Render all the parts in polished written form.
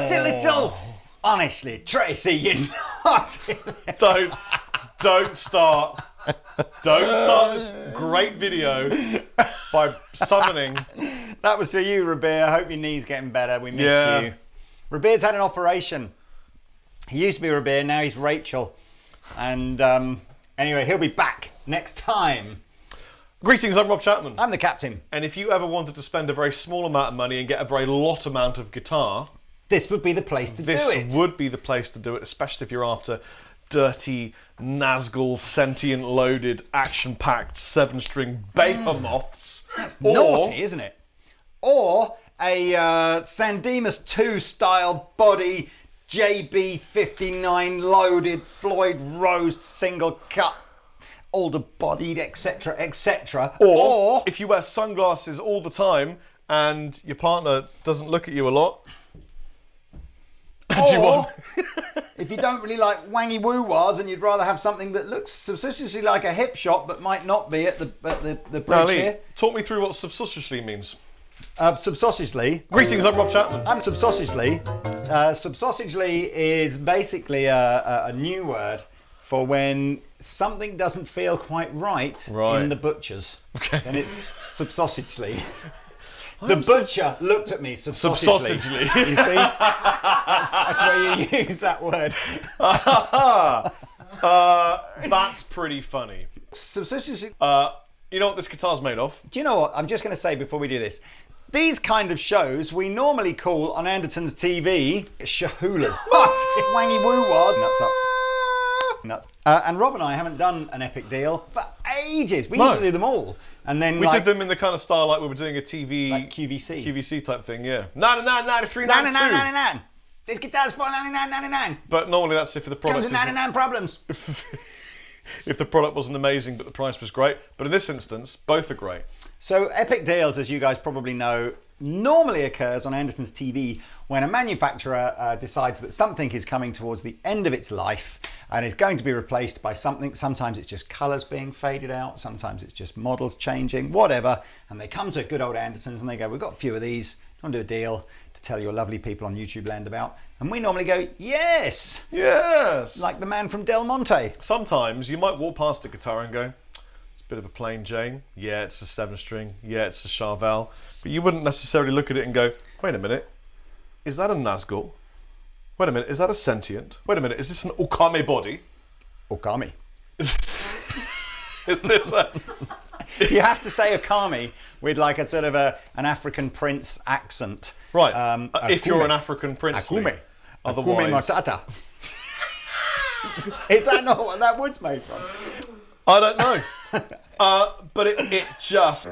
naughty little... Honestly, Tracy, you naughty little... Don't start this great video by summoning. That was for you, Rabir. I hope your knee's getting better. We miss you. Rabir's had an operation. He used to be Rabir, now he's Rachel. And anyway, he'll be back next time. Greetings, I'm Rob Chapman. I'm the captain. And if you ever wanted to spend a very small amount of money and get a very lot amount of guitar, this would be the place to do it. This would be the place to do it, especially if you're after dirty, Nazgul, sentient, loaded, action-packed, 7-string behemoths. That's naughty, isn't it? Or a Dimas 2 style body, JB59 loaded, Floyd Rose single cut, older bodied, etc., etc. Or if you wear sunglasses all the time and your partner doesn't look at you a lot. Or if you don't really like wangy woo-wahs and you'd rather have something that looks suspiciously like a hip shot but might not be at the bridge here. Talk me through what subsausagely means. Subsausagely. Greetings, I'm Rob Chapman. I'm subsausagely. Subsausagely is basically a new word for when something doesn't feel quite right in the butcher's. Okay. And it's subsausagely. The butcher looked at me subsausagely. You see? That's where you use that word. That's pretty funny. Subsausagely. You know what this guitar's made of? Do you know what? I'm just going to say before we do this. These kind of shows we normally call on Andertons TV shahoolas. Wangy woo-wahs. Nuts up. Nuts. And Rob and I haven't done an epic deal for ages. We used to do them all. And then we did them in the kind of style like we were doing a TV... Like QVC. QVC type thing, yeah. 99, 93, 92. 99. This guitar's for 99.99. But normally that's if the product comes with 99 problems. If the product wasn't amazing but the price was great. But in this instance, both are great. So epic deals, as you guys probably know, normally occurs on Andertons TV when a manufacturer decides that something is coming towards the end of its life and is going to be replaced by something. Sometimes it's just colours being faded out, sometimes it's just models changing, whatever. And they come to good old Andertons and they go, we've got a few of these, do you want to do a deal to tell your lovely people on YouTube land about? And we normally go, yes! Yes! Like the man from Del Monte. Sometimes you might walk past a guitar and go, it's a bit of a plain Jane. Yeah, it's a 7-string. Yeah, it's a Charvel. But you wouldn't necessarily look at it and go, wait a minute, is that a Nazgul? Wait a minute, is that a sentient? Wait a minute, is this an Okoume body? Okoume. Is this a... You have to say Okoume with like a sort of an African prince accent. Right, if you're an African prince. Okoume. Otherwise... Okoume Matata. Is that not what that wood's made from? I don't know. But it just...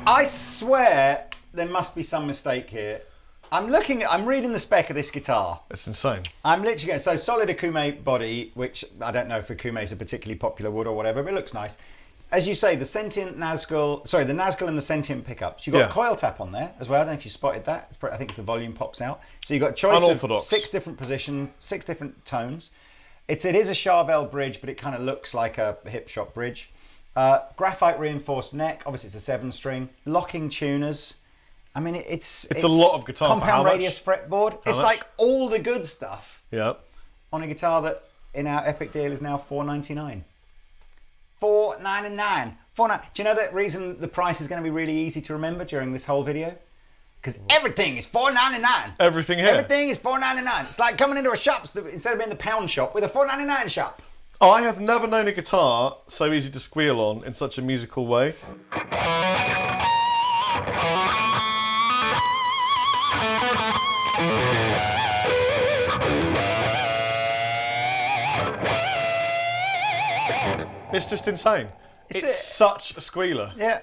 I swear there must be some mistake here. I'm reading the spec of this guitar. It's insane. I'm literally going, so solid Okoume body, which I don't know if Okoume is a particularly popular wood or whatever, but it looks nice. As you say, the sentient Nazgul, sorry, the Nazgul and the sentient pickups. You've got coil tap on there as well. I don't know if you spotted that. It's probably, I think it's the volume pops out. So you've got a choice of 6 different positions, 6 different tones. It is a Charvel bridge, but it kind of looks like a hip shot bridge. Graphite reinforced neck. Obviously, it's a 7-string. Locking tuners. I mean, it's a lot of guitar. Compound radius fretboard. It's like all the good stuff. Yeah. On a guitar that in our epic deal is now $4.99. $4.99. Do you know the reason the price is going to be really easy to remember during this whole video? Because everything is $4.99. Everything here. Everything is $4.99. It's like coming into a shop instead of being the pound shop with a $4.99 shop. I have never known a guitar so easy to squeal on in such a musical way. It's just insane. It's such a squealer. Yeah.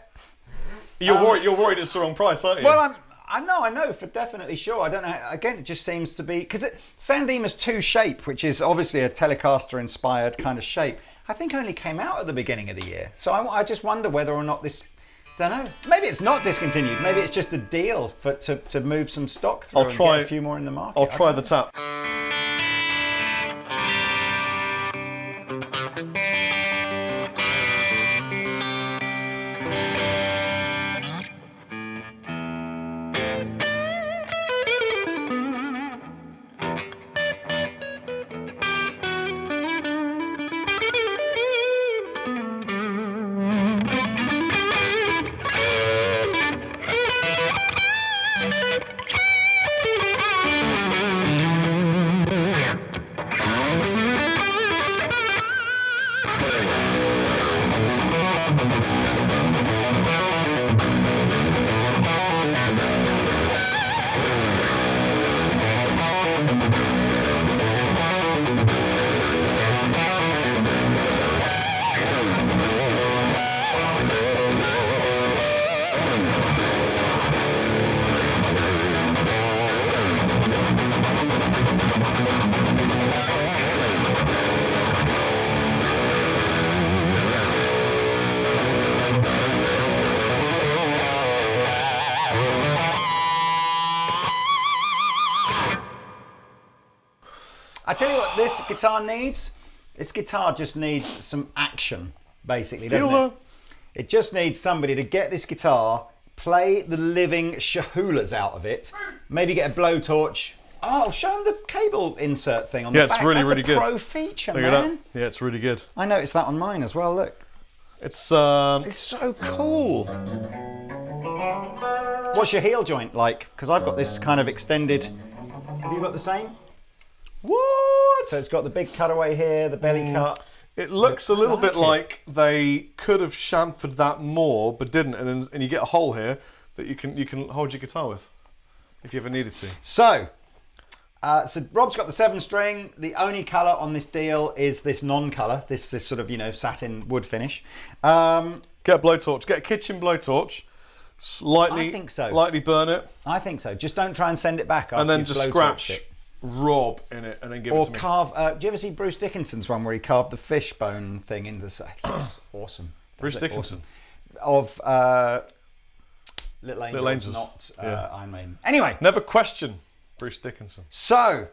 You're worried it's the wrong price, aren't you? Well, I know for definitely sure. I don't know. Again, it just seems to be because Dimas 2 shape, which is obviously a Telecaster-inspired kind of shape, I think only came out at the beginning of the year. So I just wonder whether or not this. Don't know. Maybe it's not discontinued. Maybe it's just a deal to move some stock through and get a few more in the market. I'll try the tap. I tell you what this guitar needs. This guitar just needs some action, basically, doesn't it? It just needs somebody to get this guitar, play the living shahoolas out of it, maybe get a blowtorch. Oh, show them the cable insert thing on the back. Yeah, it's really, really good. That's a pro feature, man. Yeah, it's really good. I noticed that on mine as well, look. It's so cool. What's your heel joint like? Because I've got this kind of extended. Have you got the same? What? So it's got the big cutaway here, the belly cut. It looks a little bit like they could have chamfered that more, but didn't, and you get a hole here that you can hold your guitar with if you ever needed to. So Rob's got the 7-string. The only colour on this deal is this non-colour, this sort of satin wood finish. Get a blowtorch. Get a kitchen blowtorch. I think so. Lightly burn it. I think so. Just don't try and send it back. And then just scratch Rob in it and then give it to me. Or carve. Do you ever see Bruce Dickinson's one where he carved the fishbone thing into the? That's awesome. Bruce Dickinson. Awesome. Of Little Angels, not Iron Maiden. Anyway, never question Bruce Dickinson. So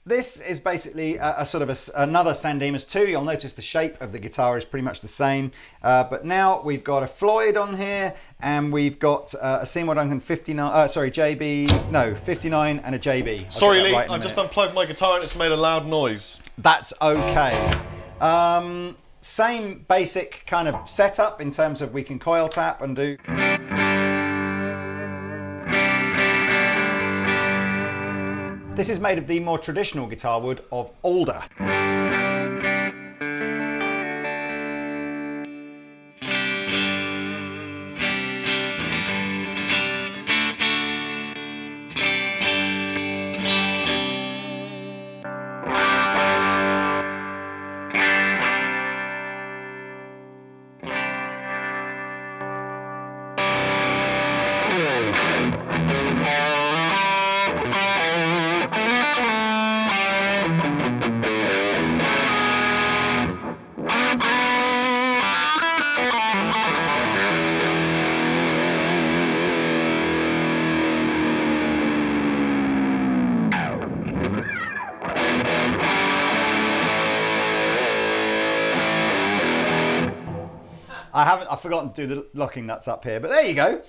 this is basically a sort of another Dimas 2. You'll notice the shape of the guitar is pretty much the same. But now we've got a Floyd on here, and we've got a Seymour Duncan 59. Sorry, JB. No, 59 and a JB. Sorry, Lee. I just unplugged my guitar and it's made a loud noise. That's okay. Same basic kind of setup in terms of we can coil tap and do. This is made of the more traditional guitar wood of alder. I've forgotten to do the locking nuts up here, but there you go.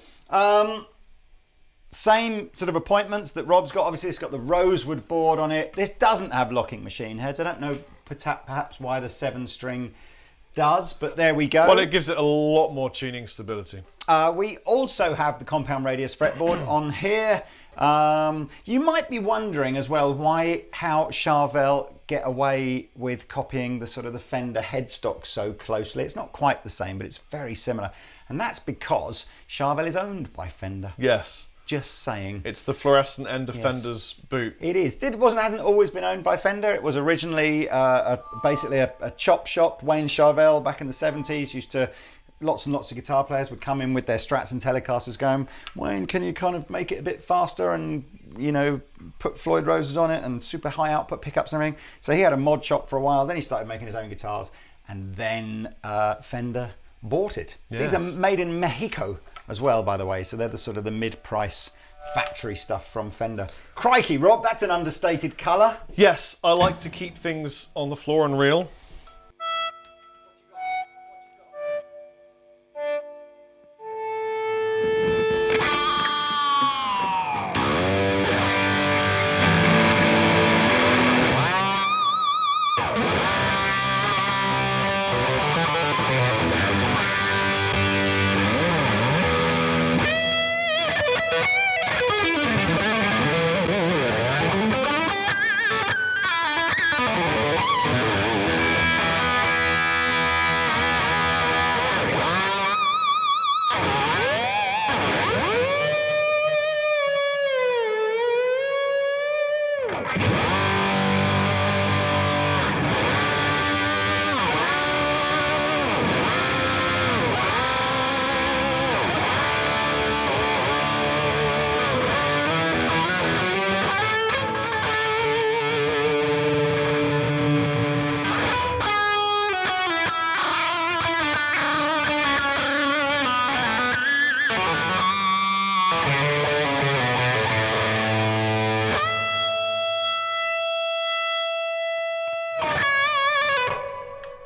Same sort of appointments that Rob's got. Obviously, it's got the rosewood board on it. This doesn't have locking machine heads. I don't know perhaps why the 7-string does, but there we go. Well, it gives it a lot more tuning stability. We also have the compound radius fretboard on here. You might be wondering as well how Charvel get away with copying the sort of the Fender headstock so closely. It's not quite the same, but it's very similar. And that's because Charvel is owned by Fender. Yes. Just saying. It's the fluorescent end of Fender's boot. It is. Hasn't always been owned by Fender. It was originally basically a chop shop. Wayne Charvel back in the 70s used to... Lots and lots of guitar players would come in with their Strats and Telecasters going, Wayne, can you kind of make it a bit faster and, you know, put Floyd Roses on it and super high output pickups and everything. So he had a mod shop for a while. Then he started making his own guitars. And then Fender bought it. Yes. These are made in Mexico as well, by the way. So they're the sort of the mid-price factory stuff from Fender. Crikey, Rob, that's an understated colour. Yes, I like to keep things on the floor and real.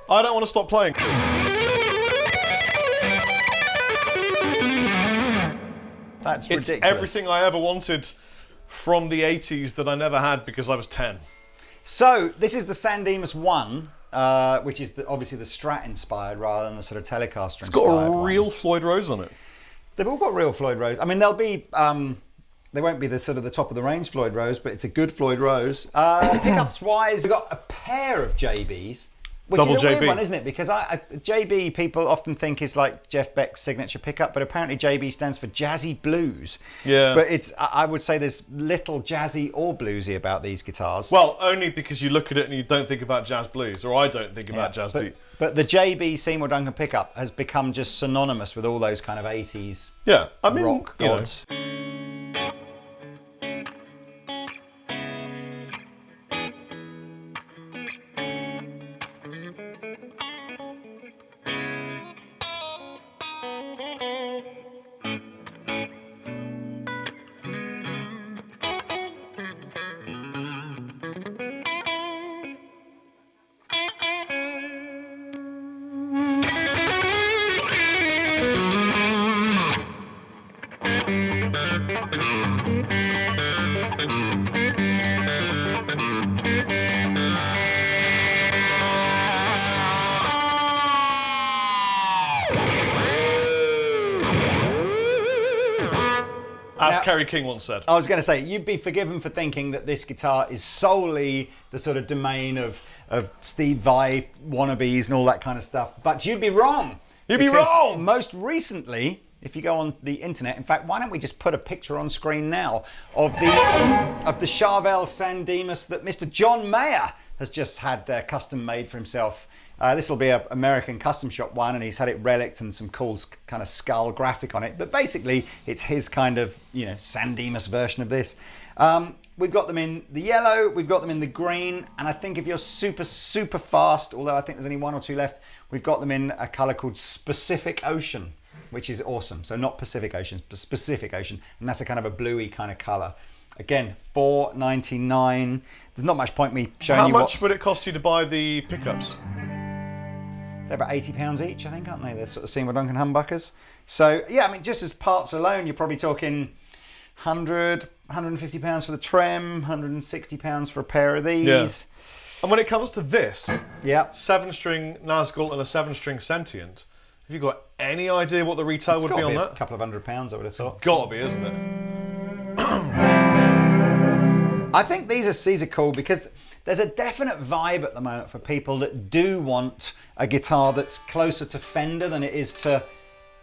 I don't want to stop playing. That's it's ridiculous. Everything I ever wanted from the 80s that I never had because I was 10. So this is the San Dimas 1, which is obviously the Strat inspired rather than the sort of Telecaster inspired. It's got a real Floyd Rose on it. They've all got real Floyd Rose. I mean, they'll be... they won't be the sort of the top of the range Floyd Rose, but it's a good Floyd Rose. Pickups wise, we've got a pair of JBs. Which Double is a JB. weird one, isn't it? Because JB people often think is like Jeff Beck's signature pickup, but apparently JB stands for Jazzy Blues. Yeah. But I would say there's little jazzy or bluesy about these guitars. Well, only because you look at it and you don't think about jazz blues, or I don't think about jazz beat. But the JB Seymour Duncan pickup has become just synonymous with all those kind of 80s rock gods. As Kerry King once said. I was going to say, you'd be forgiven for thinking that this guitar is solely the sort of domain of Steve Vai wannabes and all that kind of stuff. But you'd be wrong. You'd be wrong! Most recently, if you go on the internet, in fact, why don't we just put a picture on screen now of the Charvel San Dimas that Mr. John Mayer has just had custom made for himself. This will be an American custom shop one, and he's had it relicked and some cool kind of skull graphic on it. But basically, it's his kind of, San Dimas version of this. We've got them in the yellow, we've got them in the green, and I think if you're super, super fast, although I think there's only one or two left, we've got them in a colour called Specific Ocean, which is awesome. So not Pacific Ocean, but Specific Ocean, and that's a kind of a bluey kind of colour. Again, $4.99. There's not much point me showing you How much would it cost you to buy the pickups? They're about £80 each, I think, aren't they? They're sort of Seymour Duncan humbuckers. So, yeah, I mean, just as parts alone, you're probably talking £150 for the trem, £160 for a pair of these. And when it comes to this, Yeah. 7-string Nazgul and a 7-string Sentient, have you got any idea what the retail would be on that? A couple of £100, I would have thought. Gotta be, isn't it? I think these are cool because there's a definite vibe at the moment for people that do want a guitar that's closer to Fender than it is to,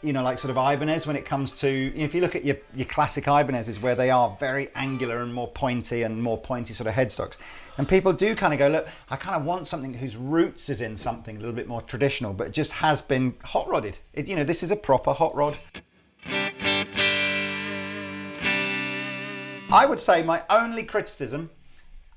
you know, like sort of Ibanez when it comes to, if you look at your classic Ibanezes where they are very angular and more pointy sort of headstocks. And people do kind of go, look, I kind of want something whose roots is in something a little bit more traditional, but it just has been hot rodded. You know, this is a proper hot rod. I would say my only criticism,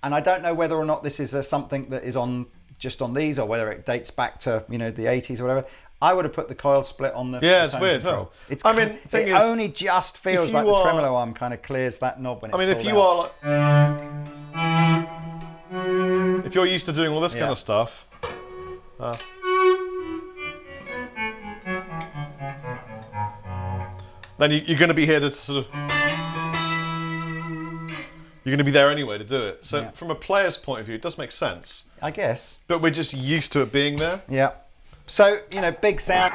and I don't know whether or not this is something that is on just on these or whether it dates back to, you know, the 80s or whatever. I would have put the coil split on the Yeah, it's tone weird. control. Huh? It's, I mean, thing it is, only just feels like the tremolo arm kind of clears that knob when it's I mean, if you pulled out. are like, if you're used to doing all this kind of stuff, then you're going to be here to sort of, you're going to be there anyway to do it. So from a player's point of view, it does make sense. I guess. But we're just used to it being there. Yeah. So, you know, big sound.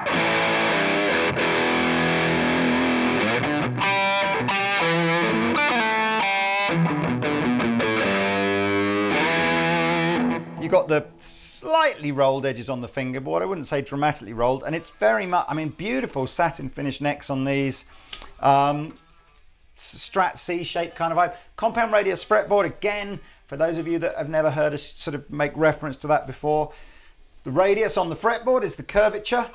You got the slightly rolled edges on the fingerboard. I wouldn't say dramatically rolled, and it's very much, I mean, beautiful satin finish necks on these. Strat C shape kind of vibe. Compound radius fretboard, again, for those of you that have never heard us sort of make reference to that before. The radius on the fretboard is the curvature.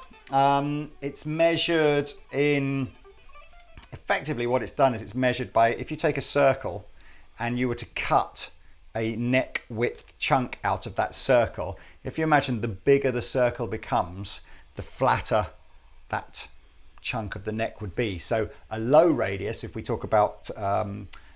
It's measured in, effectively what it's done is it's measured by, if you take a circle and you were to cut a neck width chunk out of that circle, if you imagine the bigger the circle becomes, the flatter that chunk of the neck would be. So a low radius, if we talk about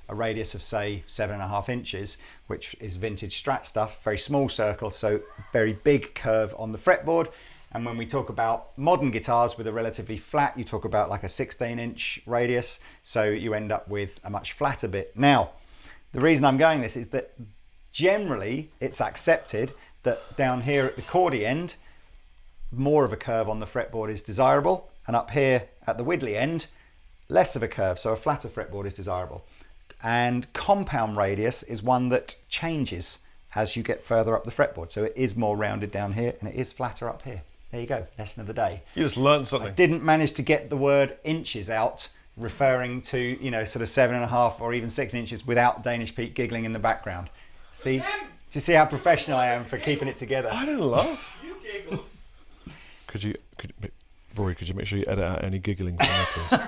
a radius of say 7.5 inches, which is vintage Strat stuff, very small circle, so very big curve on the fretboard. And when we talk about modern guitars with a relatively flat, you talk about like a 16-inch radius, so you end up with a much flatter bit. Now, the reason I'm going this is that generally it's accepted that down here at the chordy end, more of a curve on the fretboard is desirable, and up here at the widdly end, less of a curve, so a flatter fretboard is desirable. And compound radius is one that changes as you get further up the fretboard. So it is more rounded down here and it is flatter up here. There you go, lesson of the day. You just learned something. I didn't manage to get the word inches out, referring to, you know, sort of 7.5 or even 6 inches without Danish Pete giggling in the background. See? Do you see how professional I am for keeping it together? I didn't laugh. You giggled. Rory, could you make sure you edit out any giggling from there, please?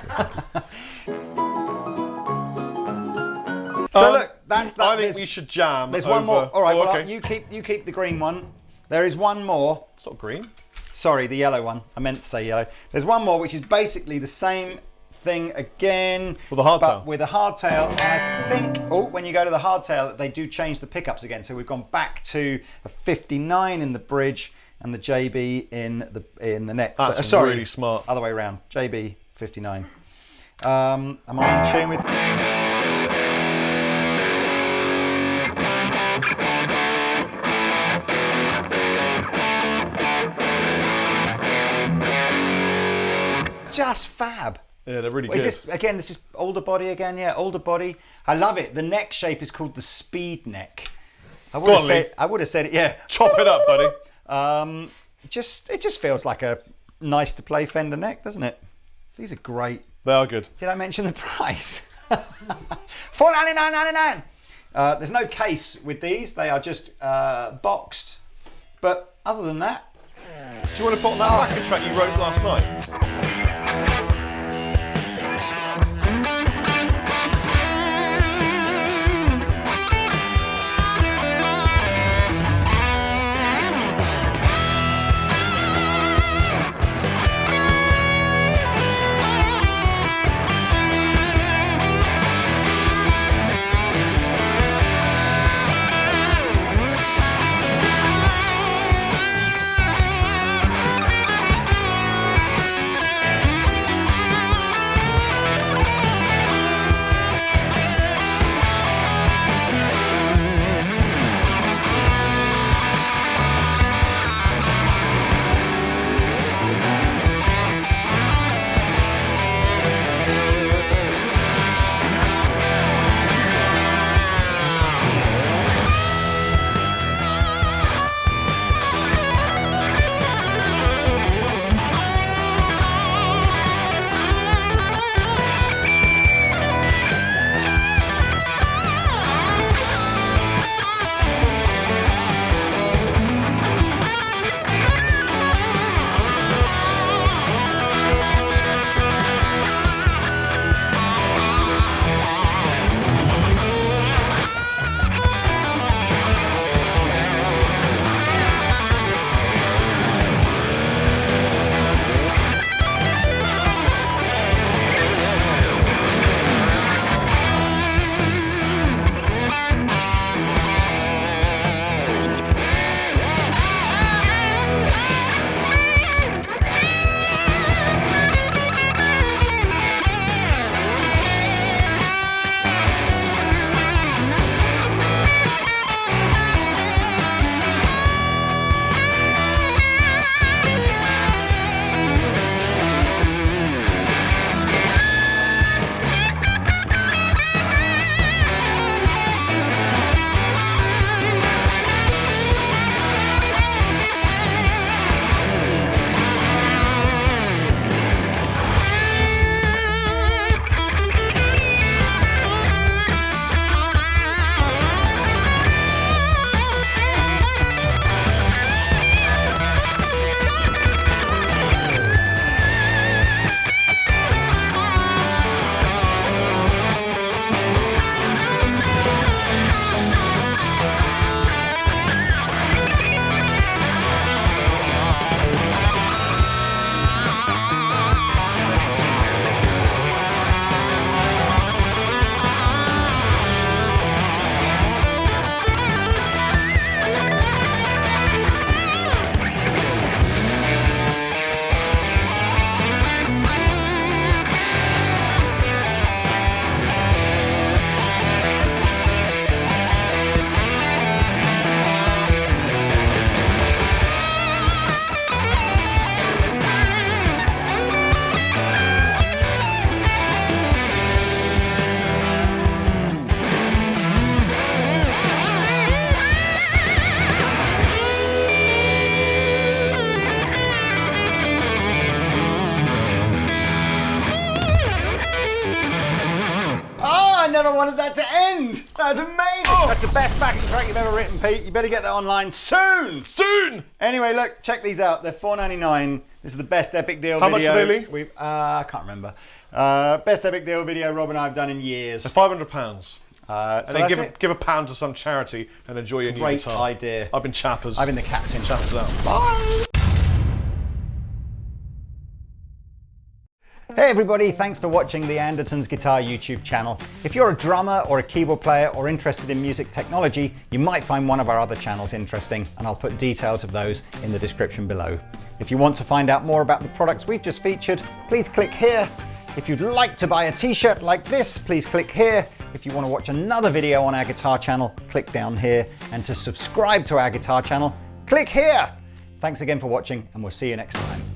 So look, that's that. I think we should jam. There's one more. All right, oh, well, okay. you keep the green one. There is one more. It's not green. Sorry, the yellow one. I meant to say yellow. There's one more, which is basically the same thing again. With a hardtail. But with a hardtail. And I think, when you go to the hardtail, they do change the pickups again. So we've gone back to a 59 in the bridge and the JB in the neck. That's Sorry, really smart. Other way around. JB 59. Am I in tune with? Just fab. Yeah, they're really Is good. this again? This is older body again. Yeah, older body. I love it. The neck shape is called the speed neck. I would have said it. Yeah. Chop it up, buddy. It just feels like a nice to play Fender neck, doesn't it? These are great. They are good. Did I mention the price? $499.99. There's no case with these. They are just boxed. But other than that, Do you want to put on that backing track you wrote last night? never wanted that to end. That was amazing. Oh. That's the best backing track you've ever written, Pete. You better get that online soon. Soon. Anyway, look, check these out. They're $4.99. This is the best Epic Deal How video. much were they, Lee? I can't remember. Best Epic Deal video Rob and I have done in years. They're £500. And then give a £1 to some charity and enjoy your new guitar. Great idea. I've been chappers. I've been the captain. Chappers out. Bye. Hey everybody, thanks for watching the Andertons Guitar YouTube channel. If you're a drummer or a keyboard player or interested in music technology, you might find one of our other channels interesting, and I'll put details of those in the description below. If you want to find out more about the products we've just featured, please click here. If you'd like to buy a t-shirt like this, please click here. If you want to watch another video on our guitar channel, click down here. And to subscribe to our guitar channel, click here. Thanks again for watching, and we'll see you next time.